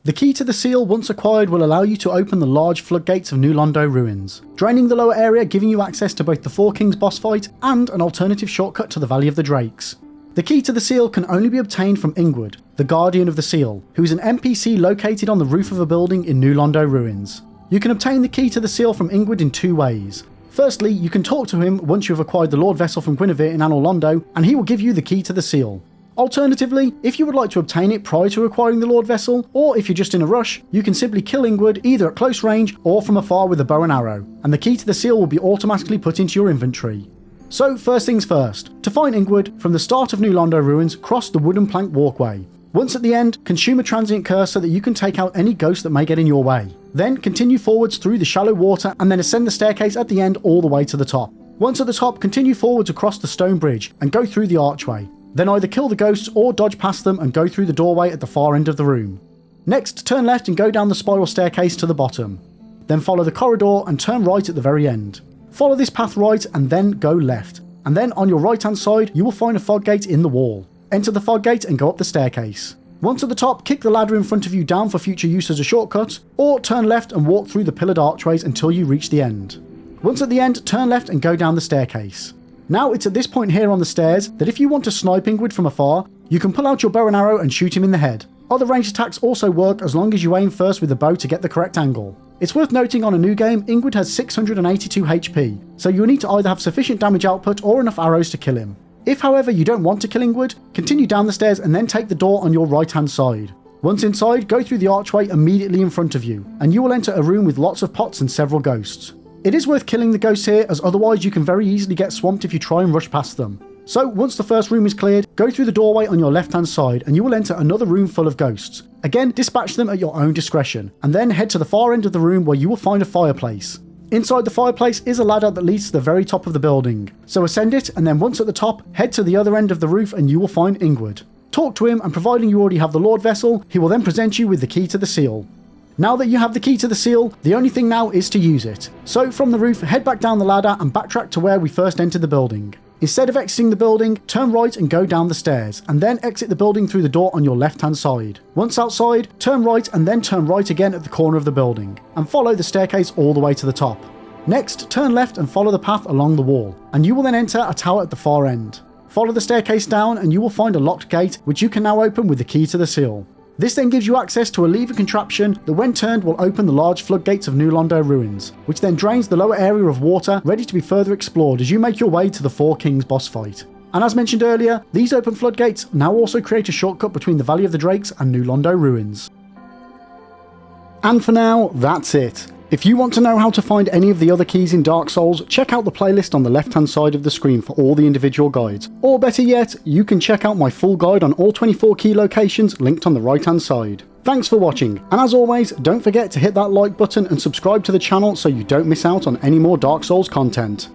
The key to the seal, once acquired, will allow you to open the large floodgates of New Londo Ruins, draining the lower area, giving you access to both the Four Kings boss fight and an alternative shortcut to the Valley of the Drakes. The key to the seal can only be obtained from Ingward, the Guardian of the Seal, who is an NPC located on the roof of a building in New Londo Ruins. You can obtain the key to the seal from Ingward in two ways. Firstly, you can talk to him once you have acquired the Lord Vessel from Guinevere in Anor Londo, and he will give you the key to the seal. Alternatively, if you would like to obtain it prior to acquiring the Lord Vessel, or if you're just in a rush, you can simply kill Ingward either at close range or from afar with a bow and arrow, and the key to the seal will be automatically put into your inventory. So first things first, to find Ingward, from the start of New Londo Ruins, cross the wooden plank walkway. Once at the end, consume a transient curse so that you can take out any ghost that may get in your way. Then continue forwards through the shallow water and then ascend the staircase at the end all the way to the top. Once at the top, continue forwards across the stone bridge and go through the archway. Then either kill the ghosts or dodge past them and go through the doorway at the far end of the room. Next, turn left and go down the spiral staircase to the bottom. Then follow the corridor and turn right at the very end. Follow this path right and then go left. And then on your right hand side, you will find a fog gate in the wall. Enter the fog gate and go up the staircase. Once at the top, kick the ladder in front of you down for future use as a shortcut, or turn left and walk through the pillared archways until you reach the end. Once at the end, turn left and go down the staircase. Now it's at this point here on the stairs that if you want to snipe Ingward from afar, you can pull out your bow and arrow and shoot him in the head. Other ranged attacks also work as long as you aim first with the bow to get the correct angle. It's worth noting on a new game, Ingward has 682 HP, so you'll need to either have sufficient damage output or enough arrows to kill him. If however you don't want to kill Ingward, continue down the stairs and then take the door on your right hand side. Once inside, go through the archway immediately in front of you, and you will enter a room with lots of pots and several ghosts. It is worth killing the ghosts here, as otherwise you can very easily get swamped if you try and rush past them. So once the first room is cleared, go through the doorway on your left hand side and you will enter another room full of ghosts. Again, dispatch them at your own discretion, and then head to the far end of the room where you will find a fireplace. Inside the fireplace is a ladder that leads to the very top of the building, so ascend it and then once at the top, head to the other end of the roof and you will find Ingward. Talk to him, and providing you already have the Lord Vessel, he will then present you with the key to the seal. Now that you have the key to the seal, the only thing now is to use it. So from the roof, head back down the ladder and backtrack to where we first entered the building. Instead of exiting the building, turn right and go down the stairs, and then exit the building through the door on your left hand side. Once outside, turn right and then turn right again at the corner of the building, and follow the staircase all the way to the top. Next, turn left and follow the path along the wall, and you will then enter a tower at the far end. Follow the staircase down and you will find a locked gate, which you can now open with the key to the seal. This then gives you access to a lever contraption that when turned will open the large floodgates of New Londo Ruins, which then drains the lower area of water ready to be further explored as you make your way to the Four Kings boss fight. And as mentioned earlier, these open floodgates now also create a shortcut between the Valley of the Drakes and New Londo Ruins. And for now, that's it. If you want to know how to find any of the other keys in Dark Souls, check out the playlist on the left hand side of the screen for all the individual guides. Or better yet, you can check out my full guide on all 24 key locations linked on the right hand side. Thanks for watching, and as always, don't forget to hit that like button and subscribe to the channel so you don't miss out on any more Dark Souls content.